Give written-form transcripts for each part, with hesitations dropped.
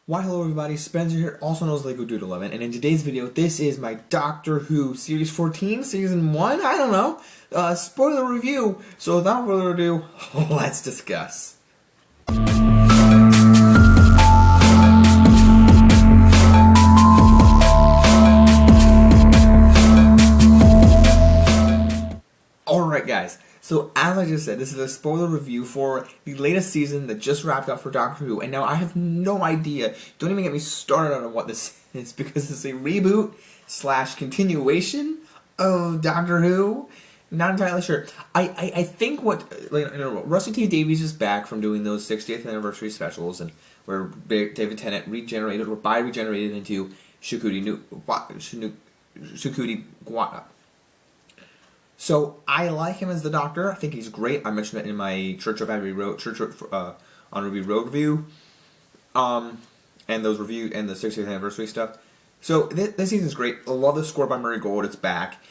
Why hello everybody, Spencer here, also known as Lego Dude 11, and in today's video, this is my Doctor Who Series 14, Season 1, I don't know, spoiler review. So without further ado, let's discuss. Alright guys, so as I just said, this is a spoiler review for the latest season that just wrapped up for Doctor Who, and now I have no idea, don't even get me started on what this is, because it's a reboot slash continuation of Doctor Who. Not entirely sure. I think Russell T Davies is back from doing those 60th anniversary specials, and where David Tennant regenerated, or regenerated into Ncuti Gatwa. So I like him as the Doctor. I think he's great. I mentioned it in my Church on Ruby Road review, and those review and the 60th anniversary stuff. So this season's great. I love the score by Murray Gold. It's back.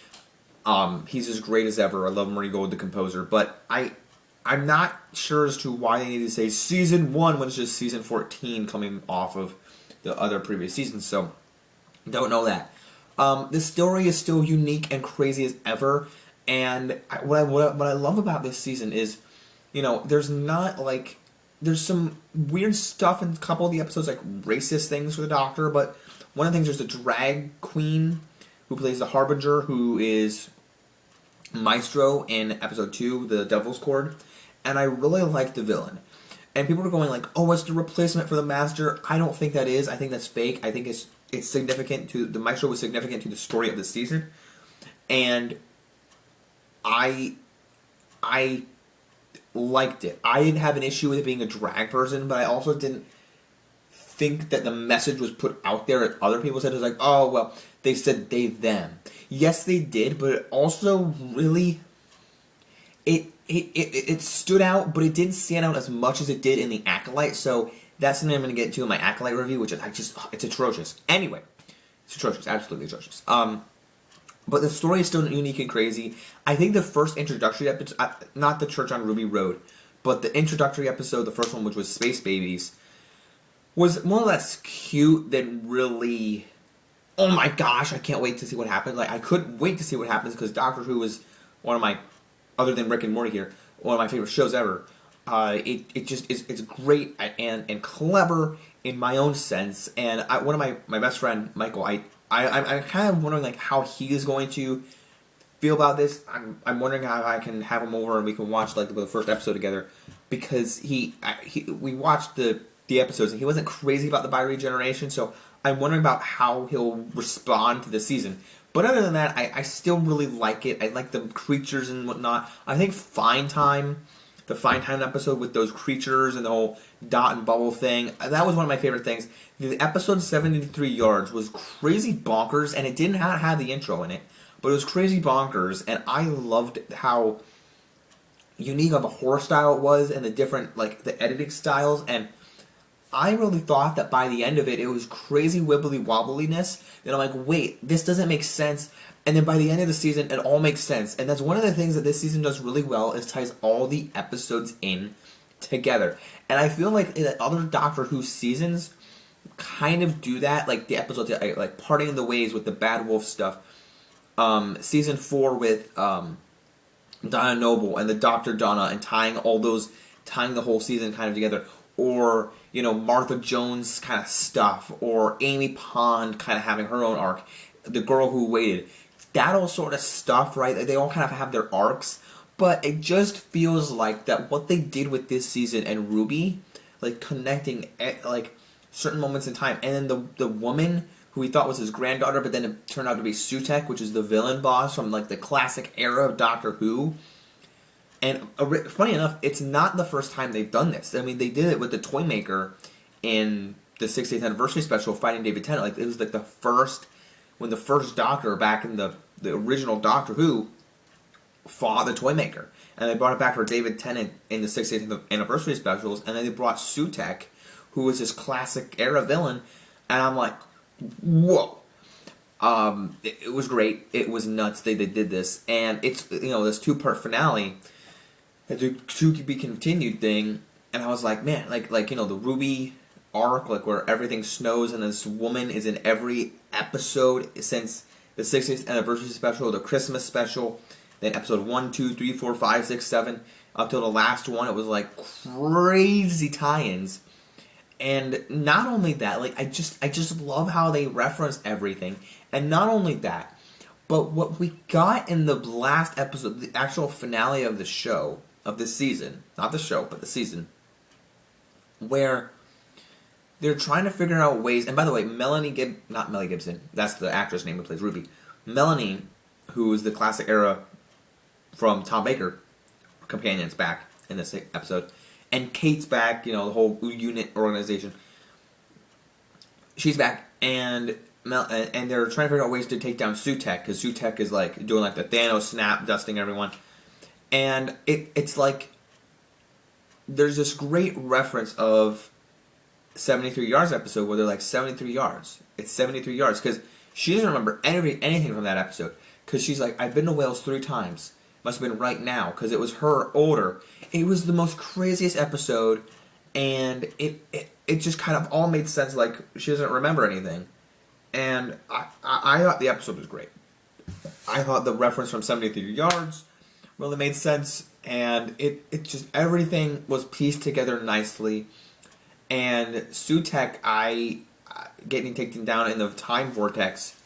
He's as great as ever. I love Murray Gold, the composer. But I'm not sure as to why they need to say season 1 when it's just season 14 coming off of the other previous seasons. So don't know that. The story is still unique and crazy as ever. And what I love about this season is, there's some weird stuff in a couple of the episodes, like racist things for the Doctor, but one of the things, there's a drag queen who plays the Harbinger, who is Maestro in episode 2, The Devil's Cord, and I really like the villain. And people are going like, oh, it's the replacement for the Master. I don't think that is. I think that's fake. I think it's significant to, the Maestro was significant to the story of the season, and I liked it. I didn't have an issue with it being a drag person, but I also didn't think that the message was put out there. And other people said it was like, oh, well, they said they, them. Yes, they did, but it also really, it stood out, but it didn't stand out as much as it did in the Acolyte, so that's something I'm going to get into in my Acolyte review, which is it's atrocious. Anyway, it's atrocious, absolutely atrocious. But the story is still unique and crazy. I think the first introductory episode, not the Church on Ruby Road, but the introductory episode, the first one, which was Space Babies, was more or less cute than really, oh my gosh, I can't wait to see what happens. Like, I couldn't wait to see what happens, because Doctor Who is one of my, other than Rick and Morty here, one of my favorite shows ever. It just is, it's great and clever in my own sense. And one of my best friend, Michael, I'm kind of wondering like how he is going to feel about this. I'm wondering how I can have him over and we can watch like the first episode together, because we watched the episodes and he wasn't crazy about the bi-regeneration, so I'm wondering about how he'll respond to the season. But other than that, I still really like it. I like the creatures and whatnot. I think Fine Time, the Fine Time episode with those creatures and the whole dot and bubble thing, that was one of my favorite things. The episode 73 Yards was crazy bonkers, and it didn't have the intro in it, but it was crazy bonkers, and I loved how unique of a horror style it was, and the different, like, the editing styles, and I really thought that by the end of it, it was crazy wibbly wobbliness, and I'm like, wait, this doesn't make sense. And then by the end of the season, it all makes sense. And that's one of the things that this season does really well, is ties all the episodes in together. And I feel like that other Doctor Who seasons kind of do that, like the episodes like Parting of the Ways with the Bad Wolf stuff, season 4 with Donna Noble and the Dr. Donna, and tying the whole season kind of together. Or, Martha Jones kind of stuff, or Amy Pond kind of having her own arc, The Girl Who Waited. That all sort of stuff, right? They all kind of have their arcs, but it just feels like that what they did with this season and Ruby, like connecting like certain moments in time, and then the woman who we thought was his granddaughter, but then it turned out to be Sutekh, which is the villain boss from like the classic era of Doctor Who. And funny enough, it's not the first time they've done this. I mean, they did it with the Toymaker in the 60th anniversary special, fighting David Tennant. Like, it was like when the first Doctor back in the original Doctor Who fought the Toymaker, and they brought it back for David Tennant in the 60th anniversary specials, and then they brought Sutekh, who was this classic era villain, and I'm like, whoa. It was great. It was nuts. They did this, and it's this 2-part finale, the to be continued thing, and I was like, man, like the Ruby arc, like where everything snows and this woman is in every episode since the 60th anniversary special, the Christmas special, then episode 1, 2, 3, 4, 5, 6, 7, up till the last one. It was like crazy tie-ins. And not only that, like I just love how they reference everything. And not only that, but what we got in the last episode, the actual finale of the show, of this season, not the show, but the season, where they're trying to figure out ways, and by the way, not Melanie Gibson, that's the actress name who plays Ruby. Melanie, who is the classic era from Tom Baker, companion's back in this episode, and Kate's back, the whole unit organization. She's back, and they're trying to figure out ways to take down Sutekh, because Sutekh is like doing like the Thanos snap, dusting everyone. And it's like there's this great reference of 73 Yards episode where they're like 73 yards. It's 73 yards because she doesn't remember anything from that episode because she's like, I've been to Wales 3 times. Must have been right now because it was her older. It was the most craziest episode, and it just kind of all made sense. Like she doesn't remember anything, and I thought the episode was great. I thought the reference from 73 yards really made sense, and it just everything was pieced together nicely. And Sutekh, getting taken down in the time vortex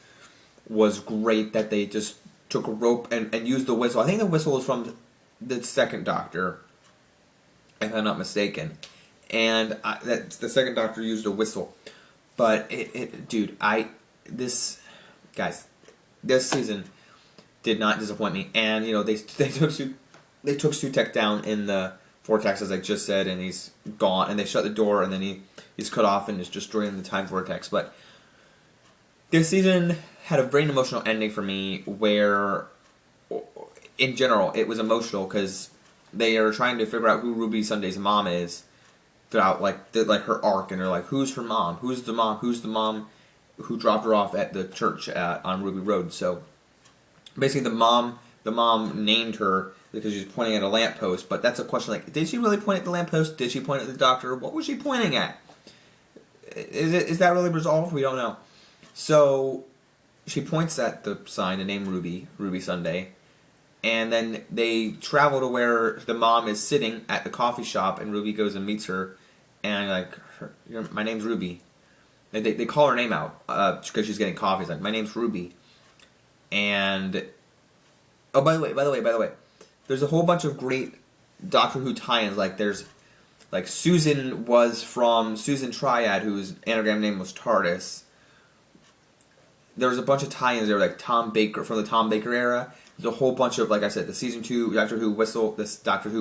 was great. That they just took a rope and used the whistle. I think the whistle was from the second Doctor, if I'm not mistaken. And the second Doctor used a whistle. But this season did not disappoint me. And they took Sutekh down in the vortex, as I just said, and he's gone. And they shut the door, and then he's cut off and is destroying the time vortex. But this season had a very emotional ending for me, where, in general, it was emotional because they are trying to figure out who Ruby Sunday's mom is throughout like her arc, and they're like, who's her mom? Who's the mom? Who's the mom who dropped her off at the church on Ruby Road? So basically, the mom named her because she's pointing at a lamppost. But that's a question like, did she really point at the lamppost? Did she point at the Doctor? What was she pointing at? Is that really resolved? We don't know. So she points at the sign, the name Ruby Sunday, and then they travel to where the mom is sitting at the coffee shop, and Ruby goes and meets her, and my name's Ruby. And they call her name out because she's getting coffee. It's like, my name's Ruby. And oh, by the way, there's a whole bunch of great Doctor Who tie-ins. Like there's Susan was from Susan Triad, whose anagram name was TARDIS. There was a bunch of tie-ins there, like Tom Baker, from the Tom Baker era. There's a whole bunch of, like I said, the season 2 Doctor Who whistle, the second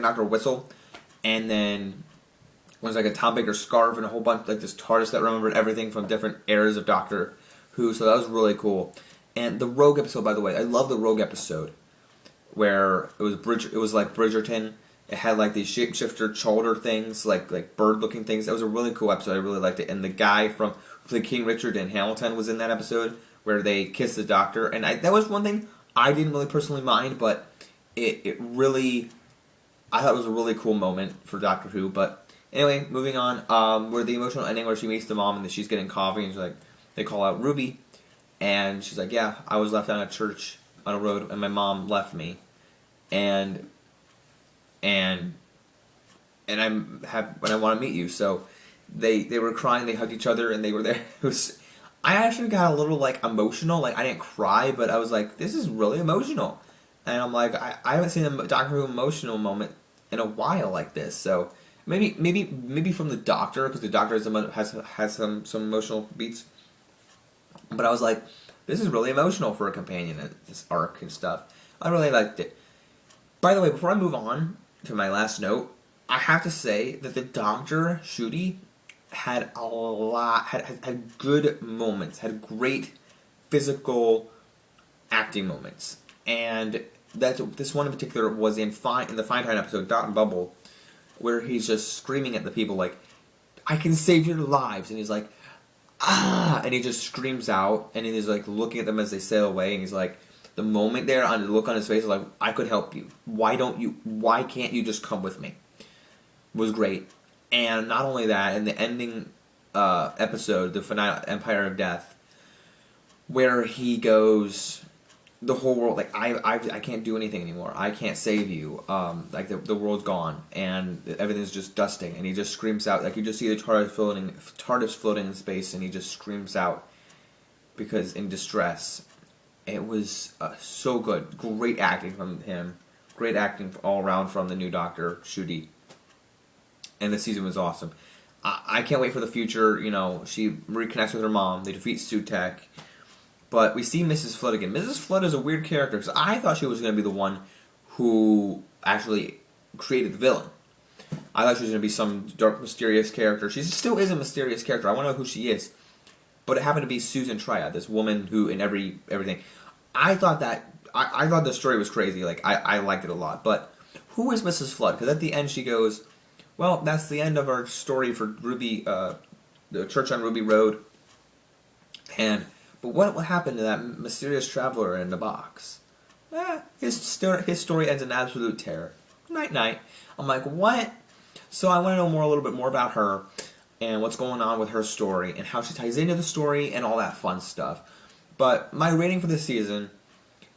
Doctor whistle, and then was like a Tom Baker scarf and a whole bunch, like this TARDIS that remembered everything from different eras of Doctor Who. So that was really cool. And the Rogue episode, by the way, I love the Rogue episode where it was like Bridgerton. It had like these shapeshifter shoulder things, like bird-looking things. That was a really cool episode. I really liked it. And the guy from King Richard in Hamilton was in that episode where they kissed the Doctor. And that was one thing I didn't really personally mind, but it really, I thought it was a really cool moment for Doctor Who. But anyway, moving on, where the emotional ending where she meets the mom and she's getting coffee and she's like, they call out Ruby, and she's like, yeah, I was left on a church on a road and my mom left me, and I want to meet you. So they were crying, they hugged each other, and they were there. I actually got a little emotional. I didn't cry, but I was like, this is really emotional. And I'm like, I haven't seen a Doctor Who emotional moment in a while like this. So maybe from the Doctor, because the Doctor has some emotional beats. But I was like, this is really emotional for a companion in this arc and stuff. I really liked it. By the way, before I move on to my last note, I have to say that the Doctor, Ncuti, had a lot, had good moments, had great physical acting moments. And this one in particular was in the Fine Time episode, Dot and Bubble, where he's just screaming at the people like, I can save your lives. And he's like, ah, and he just screams out, and he's like looking at them as they sail away, and he's like, the moment there, on the look on his face, like, I could help you. Why can't you just come with me? Was great. And not only that, in the ending episode, the finale, Empire of Death, where he goes, the whole world, like, I can't do anything anymore. I can't save you. Like, the world's gone, and everything's just dusting. And he just screams out, like, you just see the TARDIS floating in space, and he just screams out because in distress. It was so good. Great acting from him. Great acting all around from the new Doctor, Ncuti. And the season was awesome. I can't wait for the future. You know, she reconnects with her mom. They defeat Sutekh. But we see Mrs. Flood again. Mrs. Flood is a weird character because I thought she was going to be the one who actually created the villain. I thought she was going to be some dark, mysterious character. She still is a mysterious character. I want to know who she is. But it happened to be Susan Triad, this woman who, in everything, I thought the story was crazy. Like, I liked it a lot. But who is Mrs. Flood? Because at the end she goes, well, that's the end of our story for Ruby, the church on Ruby Road. But what happened to that mysterious traveler in the box? His story ends in absolute terror. Night night. I'm like, what? So I want to know a little bit more about her and what's going on with her story and how she ties into the story and all that fun stuff. But my rating for this season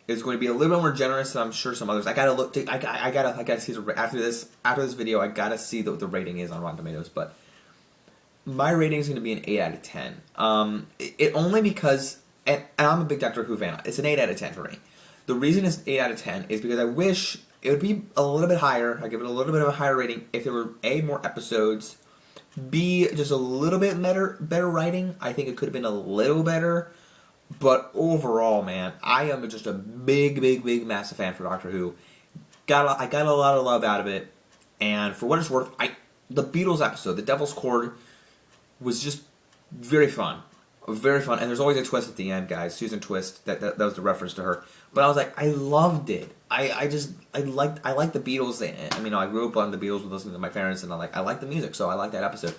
is going to be a little bit more generous than I'm sure some others. I gotta see after this video. I gotta see what the rating is on Rotten Tomatoes. But my rating is going to be an 8 out of 10. It only because, and I'm a big Doctor Who fan. It's an 8 out of 10 for me. The reason it's 8 out of 10 is because I wish it would be a little bit higher. I give it a little bit of a higher rating if there were A, more episodes, B, just a little bit better writing. I think it could have been a little better. But overall, man, I am just a big, massive fan for Doctor Who. I got a lot of love out of it. And for what it's worth, the Beatles episode, The Devil's Chord, was just very fun. Very fun. And there's always a twist at the end, guys. Susan Twist. That was the reference to her. But I was like, I loved it. I liked the Beatles. I mean, I grew up on the Beatles with listening to my parents, and I like the music, so I liked that episode.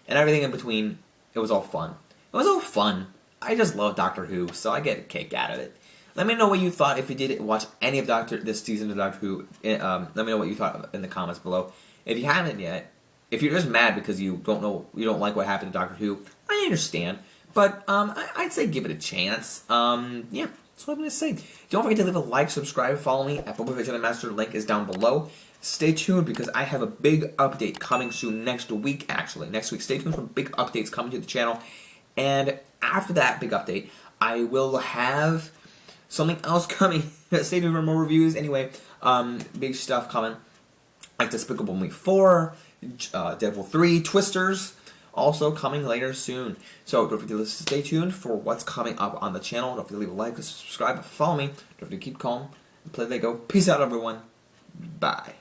And everything in between, it was all fun. It was all fun. I just love Doctor Who, so I get a kick out of it. Let me know what you thought if you did watch any of this season of Doctor Who. Let me know what you thought in the comments below. If you haven't yet, if you're just mad because you don't like what happened to Doctor Who, I understand. But I'd say give it a chance. Yeah, that's what I'm going to say. Don't forget to leave a like, subscribe, follow me at Boba Fett Jedi Master. Link is down below. Stay tuned because I have a big update coming soon next week, actually. Next week, stay tuned for big updates coming to the channel. And after that big update, I will have something else coming. Stay tuned for more reviews. Anyway, big stuff coming. Like Despicable Me 4, Deadpool 3, Twisters, also coming later soon. So don't forget to stay tuned for what's coming up on the channel. Don't forget to leave a like, subscribe, follow me. Don't forget to keep calm and play Lego. Peace out, everyone. Bye.